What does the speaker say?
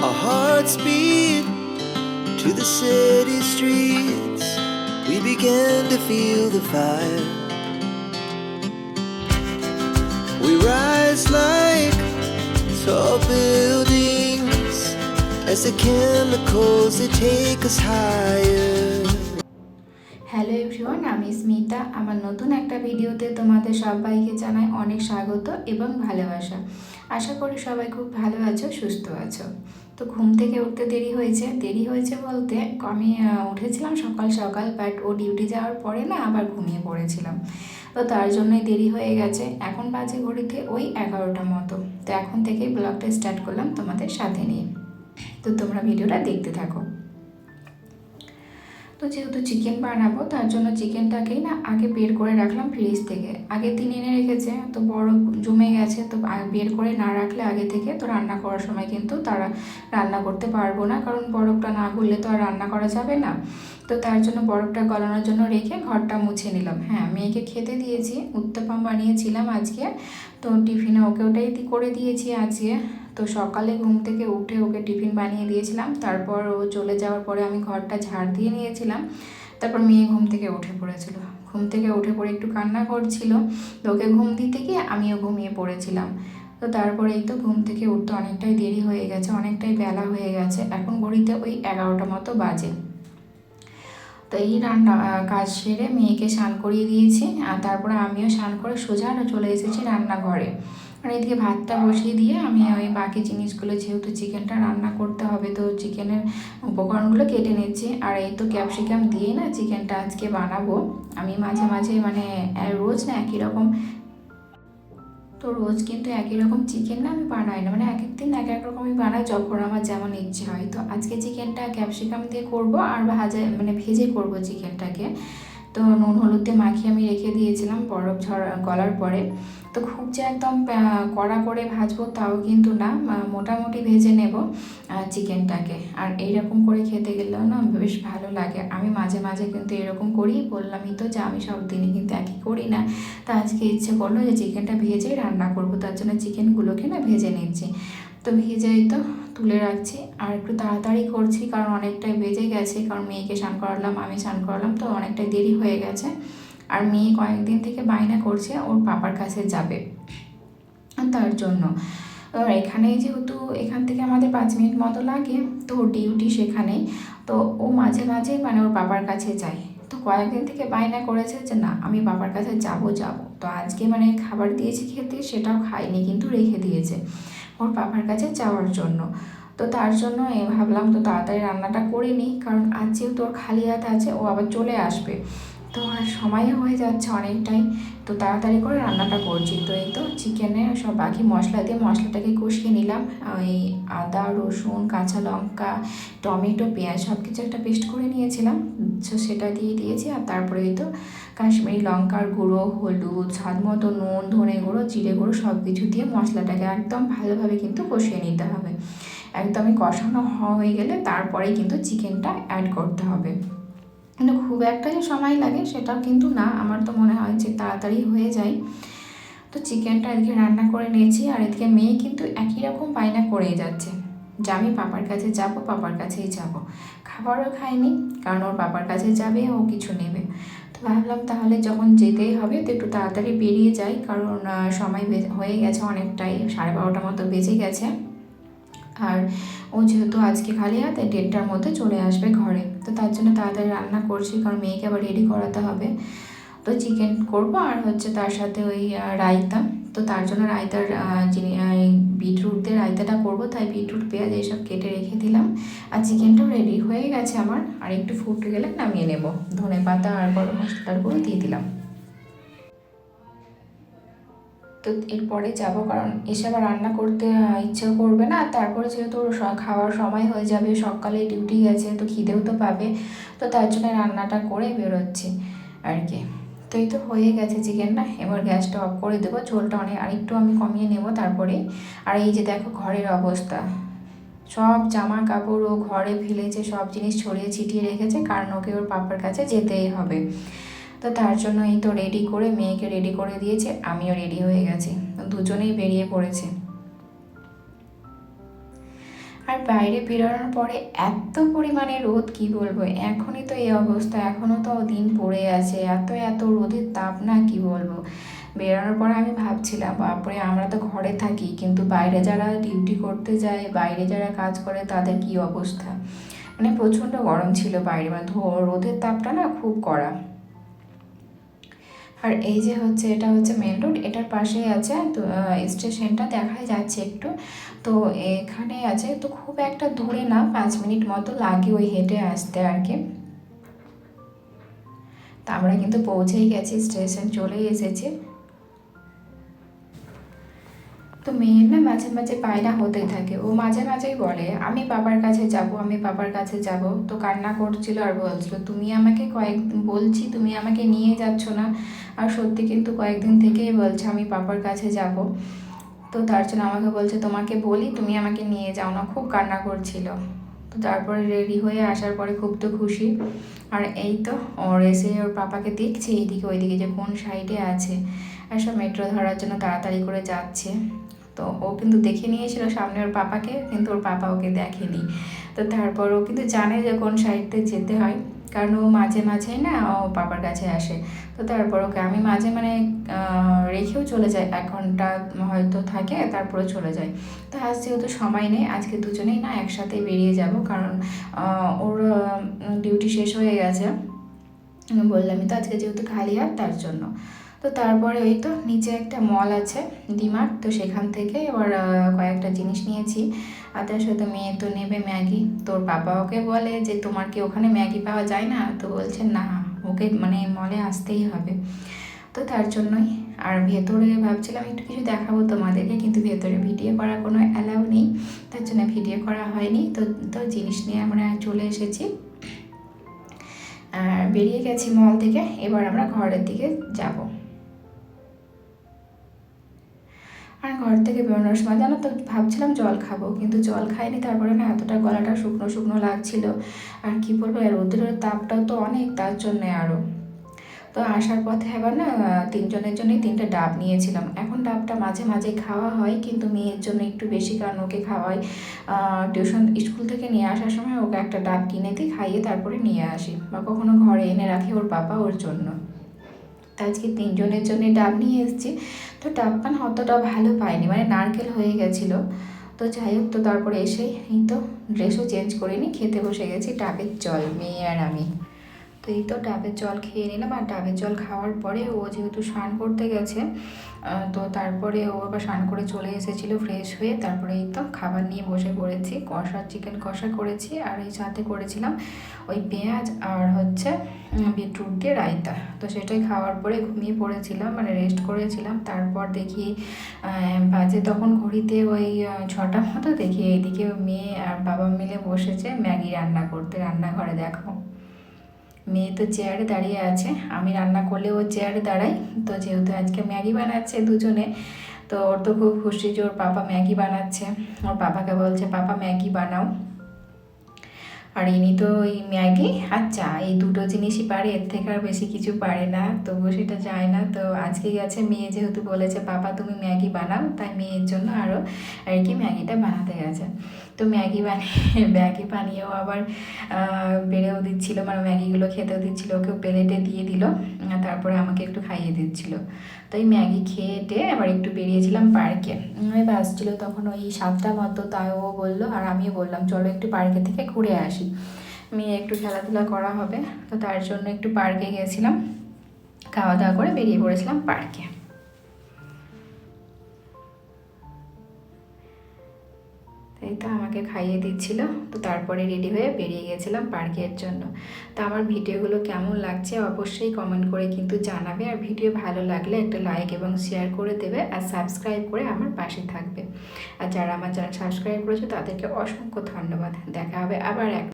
Our hearts beat to the city streets. We began to feel the fire. We rise like tall buildings as the chemicals that take us higher. Hello everyone, আমি স্মিতা। আমার নতুন একটা ভিডিওতে তোমাদের সবাইকে জানাই অনেক স্বাগত এবং ভালোবাসা। আশা করি সবাই খুব ভালো আছো, সুস্থ আছো। তো ঘুম থেকে উঠতে দেরি হয়েছে বলতে আমি উঠেছিলাম সকাল সকাল, বাট ও ডিউটি যাওয়ার পরে না আবার ঘুমিয়ে পড়েছিলাম, তো তার জন্যই দেরি হয়ে গেছে। এখন বাজে ঘড়িতে ওই 11টা মতো। তো এখন থেকেই ব্লগটা স্টার্ট করলাম তোমাদের সাথে নিয়ে। তো তোমরা ভিডিওটা দেখতে থাকো। তো যেহেতু চিকেন বানাবো, তার জন্য চিকেনটাকেই না আগে বের করে রাখলাম ফ্রিজ থেকে। আগে দিন এনে রেখেছে, তো বরফ জমে গেছে, তো বের করে না রাখলে আগে থেকে তো রান্না করার সময় কিন্তু তারা রান্না করতে পারবো না, কারণ বরফটা না গললে তো আর রান্না করা যাবে না। তো তার জন্য বরফটা গলানোর জন্য রেখে ঘরটা মুছে নিলাম। হ্যাঁ, মেয়েকে খেতে দিয়েছি, উত্তপম বানিয়েছিলাম আজকে, তো টিফিনে ওকে ওটাই করে দিয়েছি আজকে। তো সকালে ঘুম থেকে উঠে ওকে টিফিন বানিয়ে দিয়েছিলাম, তারপর ও চলে যাওয়ার পরে আমি ঘরটা ঝাড় দিয়ে নিয়েছিলাম। তারপর মেয়ে ঘুম থেকে উঠে পড়েছিল, ঘুম থেকে উঠে পড়ে একটু কান্না করছিল, তো ওকে ঘুম দিতে গিয়ে আমিও ঘুমিয়ে পড়েছিলাম। তো তারপরেই তো ঘুম থেকে উঠতে অনেকটাই দেরি হয়ে গেছে, অনেকটাই বেলা হয়ে গেছে। এখন ঘড়িতে ওই 11টা মতো বাজে। তো এই রান্না কাজ সেরে মেয়েকে স্নান করিয়ে দিয়েছি, আর তারপরে আমিও স্নান করে সোজা চলে এসেছি রান্নাঘরে। আর এদিকে ভাতটা বসিয়ে দিয়ে আমি ওই বাকি জিনিসগুলো, যেহেতু চিকেনটা রান্না করতে হবে, তো চিকেনের উপকরণগুলো কেটে নিচ্ছি। আর এই তো ক্যাপসিকাম দিয়েই না চিকেনটা আজকে বানাবো। আমি মাঝে মাঝে মানে রোজ না একই রকম, তো রোজ কিন্তু একই রকম চিকেন না আমি বানাই না, মানে এক এক দিন এক এক রকমই বানাই, যখন আমার যেমন ইচ্ছে হয়। তো আজকে চিকেনটা ক্যাপসিকাম দিয়ে করব, আর ভেজে করব চিকেনটাকে। তো নুন হলুদ দিয়ে মাখিয়ে আমি রেখে দিয়েছিলাম বরফ গলার পরে। তো খুব যে একদম কড়া করে ভাজবো তাও কিন্তু না, মোটামুটি ভেজে নেব চিকেনটাকে। আর এইরকম করে খেতে গেলেও না বেশ ভালো লাগে। আমি মাঝে মাঝে কিন্তু এরকম করি, বললামই তো যে আমি সব দিনই কিন্তু একই করি না। তা আজকে ইচ্ছে করলো যে চিকেনটা ভেজেই রান্না করব, তার জন্য চিকেনগুলোকে না ভেজে নিচ্ছি। তো ভেজেই তো তুলে রাখছি, আর একটু তাড়াতাড়ি করছি কারণ অনেকটাই বেজে গেছে, কারণ মেয়েকে স্নান করালাম, আমি স্নান করালাম, তো অনেকটাই দেরি হয়ে গেছে। আর মেয়ে কয়েকদিন থেকে বায়না করছে ওর পাপার কাছে যাবে, তার জন্য। এখানেই যেহেতু এখান থেকে আমাদের 5 মিনিট মতো লাগে, তো ওর ডিউটি সেখানেই, তো ও মাঝে মাঝে মানে ওর বাবার কাছে যায়। তো কয়েকদিন থেকে বায়না করেছে যে না আমি বাবার কাছে যাব। তো আজকে মানে খাবার দিয়েছি খেতে, সেটাও খায়নি, কিন্তু রেখে দিয়েছে ওর বাবার কাছে যাওয়ার জন্য। তো তার জন্য ভাবলাম তো তাড়াতাড়ি রান্নাটা করে নিই, কারণ আজ যেহেতু ওর খালি হাত আছে, ও আবার চলে আসবে, তো আর সময়ও হয়ে যাচ্ছে অনেকটাই। তো তাড়াতাড়ি করে রান্নাটা করছি। তো এই তো চিকেনে সব বাকি মশলা দিয়ে মশলাটাকে কষিয়ে নিলাম। ওই আদা রসুন কাঁচা লঙ্কা টমেটো পেঁয়াজ সব কিছু একটা পেস্ট করে নিয়েছিলাম, তো সেটা দিয়ে দিয়েছি। আর তারপরে এই তো কাশ্মীরি লঙ্কার গুঁড়ো, হলুদ, স্বাদ মতো নুন, ধনে গুঁড়ো, জিরে গুঁড়ো সব কিছু দিয়ে মশলাটাকে একদম ভালোভাবে কিন্তু কষিয়ে নিতে হবে। একদমই কষানো হয়ে গেলে তারপরেই কিন্তু চিকেনটা অ্যাড করতে হবে। কিন্তু খুব একটা যে সময় লাগে সেটাও কিন্তু না, আমার তো মনে হয় যে তাড়াতাড়ি হয়ে যায়। তো চিকেনটা এদিকে রান্না করে নিয়েছি, আর এদিকে মেয়ে কিন্তু একই রকম বায়না করেই যাচ্ছে যে আমি পাপার কাছে যাব, পাপার কাছেই যাব। খাবারও খায়নি, কারণ ওর পাপার কাছে যাবে, ও কিছু নেবে। তো ভাবলাম তাহলে যখন যেতেই হবে তো একটু তাড়াতাড়ি বেরিয়ে যাই, কারণ সময় হয়ে গেছে অনেকটাই, 12:30 মতো বেজে গেছে। আর ও যেহেতু আজকে খালি হাতে 1:30টার মধ্যে চলে আসবে ঘরে, তো তার জন্য তাড়াতাড়ি রান্না করছি, কারণ মেয়েকে আবার রেডি করাতে হবে। তো চিকেন করব, আর হচ্ছে তার সাথে ওই রায়তা। তো তার জন্য রায়তার বিটরুট দিয়ে রায়তাটা করব, তাই বিটরুট পেঁয়াজ এইসব কেটে রেখে দিলাম। আর চিকেনটাও রেডি হয়ে গেছে আমার, আর একটু ফুটে গেলে নামিয়ে নেব। ধনেপাতা আর গরম মশলার গুঁড়ো দিয়ে দিলাম। তো এরপরে যাব, কারণ এসে আবার রান্না করতে ইচ্ছেও করবে না। তারপরে যেহেতু খাওয়ার সময় হয়ে যাবে, সকালে ডিউটি গেছে, তো খিদেও তো পাবে, তো তার জন্য রান্নাটা করে বেরোচ্ছি আর কি। তো এই তো হয়ে গেছে চিকেনটা, এবার গ্যাসটা অফ করে দেবো, ঝোলটা আরেকটু আমি কমিয়ে নেব তারপরে। আর এই যে দেখো ঘরের অবস্থা, সব জামা কাপড় ও ঘরে ফেলেছে, সব জিনিস ছড়িয়ে ছিটিয়ে রেখেছে, কারণ ওকে ওর পাপার কাছে যেতেই হবে। তো তার জন্য এই তো রেডি করে মেয়েকে রেডি করে দিয়েছে, আমিও রেডি হয়ে গেছি, দুজনেই বেরিয়ে পড়েছে। আর বাইরে বেরোনোর পরে এত পরিমাণে রোদ, কি বলবো, এখনই তো এই অবস্থা, এখনও তো দিন পড়ে আছে, এত এত রোদের তাপ না, কি বলবো। বেরোনোর পরে আমি ভাবছিলাম, বাপরে আমরা তো ঘরে থাকি, কিন্তু বাইরে যারা ডিউটি করতে যায়, বাইরে যারা কাজ করে, তাদের কি অবস্থা। মানে প্রচণ্ড গরম ছিল বাইরে, মানে রোদের তাপটা না খুব কড়া। আর এই যে হচ্ছে, এটা হচ্ছে মেন রোড, এটার পাশেই আছে তো স্টেশনটা দেখাই যাচ্ছে একটু। তো এখানে আছে, তো খুব একটা দূরে না, 5 মিনিট মতো লাগে ওই হেঁটে আসতে আর কি। তা আমরা কিন্তু পৌঁছেই গেছি, স্টেশন চলেই এসেছি। তো মেয়ের না মাঝে মাঝে পায়রা হতেই থাকে, ও মাঝে মাঝেই বলে আমি বাবার কাছে যাব, আমি বাবার কাছে যাব। তো কান্না করছিল আর বলছিল তুমি আমাকে বলছি তুমি আমাকে নিয়ে যাচ্ছ না। আর সত্যি কিন্তু কয়েকদিন থেকেই বলছে আমি বাবার কাছে যাব। তো তার জন্য আমাকে বলছে তোমাকে বলি তুমি আমাকে নিয়ে যাও না, খুব কান্না করছিল। তো তারপরে রেডি হয়ে আসার পরে খুব তো খুশি। আর এই তো ওর এসে ওর পাপাকে দেখছে এইদিকে ওইদিকে যে কোন সাইডে আছে, আর সব মেট্রো ধরার জন্য তাড়াতাড়ি করে যাচ্ছে। তো ও কিন্তু দেখে নিয়েছিল সামনে ওর পাপাকে, কিন্তু ওর পাপা ওকে দেখেনি। তো তারপর ও কিন্তু জানে যে কোন সাইডে যেতে হয়, কারণ ও মাঝে মাঝেই না ও পাপার কাছে আসে। তো তারপর ওকে আমি মাঝে মানে রেখেও চলে যাই, 1 ঘন্টা হয়তো থাকে, তারপরে চলে যায়। তো আজ যেহেতু সময় নেই, আজকে দুজনেই না একসাথে বেরিয়ে যাব, কারণ ওর ডিউটি শেষ হয়ে গেছে। আমি বললামই তো আজকে যেহেতু খালি হাত, তার জন্য। তো তারপরে ওই তো নিচে একটা মল আছে, ডিমার্ট, তো সেখান থেকে এবার কয়েকটা জিনিস নিয়েছি। আর তার সাথে মেয়ে তো নেবে ম্যাগি। তোর বাবা ওকে বলে যে তোমার কি ওখানে ম্যাগি পাওয়া যায় না, তো বলছে না, ওকে মানে মলে আসতেই হবে। তো তার জন্যই। আর ভেতরে ভাবছিলাম একটু কিছু দেখাবো তোমাদেরকে, কিন্তু ভেতরে ভিডিও করার কোনো অ্যালাউ নেই, তার জন্য ভিডিও করা হয়নি। তো তো জিনিস নিয়ে আমরা চলে এসেছি, বেরিয়ে গেছি মল থেকে। এবার আমরা ঘরের দিকে যাব। আর ঘর থেকে বেরোনোর সময় জানো তো ভাবছিলাম জল খাবো, কিন্তু জল খাইনি। তারপরে না এতটা গলাটা শুকনো শুকনো লাগছিল, আর কি বলবো, রোদের তাপটাও তো অনেক, তার জন্যে আরও। তো আসার পথে আবার না 3 জনের জন্যই 3টে ডাব নিয়েছিলাম। এখন ডাবটা মাঝে মাঝে খাওয়া হয়, কিন্তু মেয়ের জন্য একটু বেশি, কারণ ওকে খাওয়াই টিউশন স্কুল থেকে নিয়ে আসার সময় ওকে একটা ডাব কিনে দিই, খাইয়ে তারপরে নিয়ে আসি, বা কখনো ঘরে এনে রাখি ওর বাবা ওর জন্য। তো আজকে 3জনের জন্য ডাব নিয়ে এসেছি। তো ডাব পান অতটা ভালো পাইনি, মানে নারকেল হয়ে গেছিলো। তো যাই হোক, তো তারপরে এসে এই তো ড্রেসও চেঞ্জ করে নিই, খেতে বসে গেছি ডাবের জল, মেয়ে আর আমি। তো এই তো ডাবের জল খেয়ে নিলাম। আর ডাবের জল খাওয়ার পরে ও যেহেতু স্নান করতে গেছে, তো তারপরে ও আবার স্নান করে চলে এসেছিলো ফ্রেশ হয়ে। তারপরে এই তো খাবার নিয়ে বসে পড়েছি, চিকেন কষা করেছি, আর এই সাথে করেছিলাম ওই পেঁয়াজ আর হচ্ছে বিটরুট দিয়ে রায়তা। তো সেটাই খাওয়ার পরে ঘুমিয়ে পড়েছিলাম, মানে রেস্ট করেছিলাম। তারপর দেখি বাজে তখন ঘড়িতে ওই 6টা মতো, দেখি এইদিকে মেয়ে আর বাবা মিলে বসেছে ম্যাগি রান্না করতে রান্নাঘরে। দেখো, মেয়ে তো চেয়ারে দাঁড়িয়ে আছে, আমি রান্না করলে ও চেয়ারে দাঁড়াই। তো যেহেতু আজকে ম্যাগি বানাচ্ছে দুজনে, তো ওর তো খুব খুশি যে ওর পাপা ম্যাগি বানাচ্ছে। ওর পাপাকে বলছে পাপা ম্যাগি বানাও। আর ইনি তো ওই ম্যাগি আর চা, এই দুটো জিনিসই পারে, এর থেকে আর বেশি কিছু পারে না, তবুও সেটা যায় না। তো আজকে গেছে, মেয়ে যেহেতু বলেছে পাপা তুমি ম্যাগি বানাও, তাই মেয়ের জন্য আরও আর কি ম্যাগিটা বানাতে গেছে। তো ম্যাগি বানিয়েও আবার বেড়েও দিচ্ছিল, মানে ম্যাগিগুলো খেতেও দিচ্ছিলো, ওকেও প্লেটে দিয়ে দিল, তারপরে আমাকে একটু খাইয়ে দিচ্ছিল। তো এই ম্যাগি খেয়ে আবার একটু বেরিয়েছিলাম পার্কে। ওই বাসছিল তখন ওই 7টা মতো, তাই ও বললো আর আমিও বললাম চলো একটু পার্কে থেকে ঘুরে আসি, মেয়ে একটু খেলাধুলা করা হবে। তো তার জন্য একটু পার্কে গেছিলাম, খাওয়া দাওয়া করে বেরিয়ে পড়েছিলাম পার্কে। এই তো আমাকে খাইয়ে দিচ্ছিল। তো তারপরে রেডি হয়ে বেরিয়ে গেছিলাম পার্কের জন্য। তো আমার ভিডিওগুলো কেমন লাগছে অবশ্যই কমেন্ট করে কিন্তু জানাবে। আর ভিডিও ভালো লাগলে একটা লাইক এবং শেয়ার করে দেবে, আর সাবস্ক্রাইব করে আমার পাশে থাকবে। আর যারা আমার চ্যানেল সাবস্ক্রাইব করেছে তাদেরকে অসংখ্য ধন্যবাদ। দেখা হবে আবার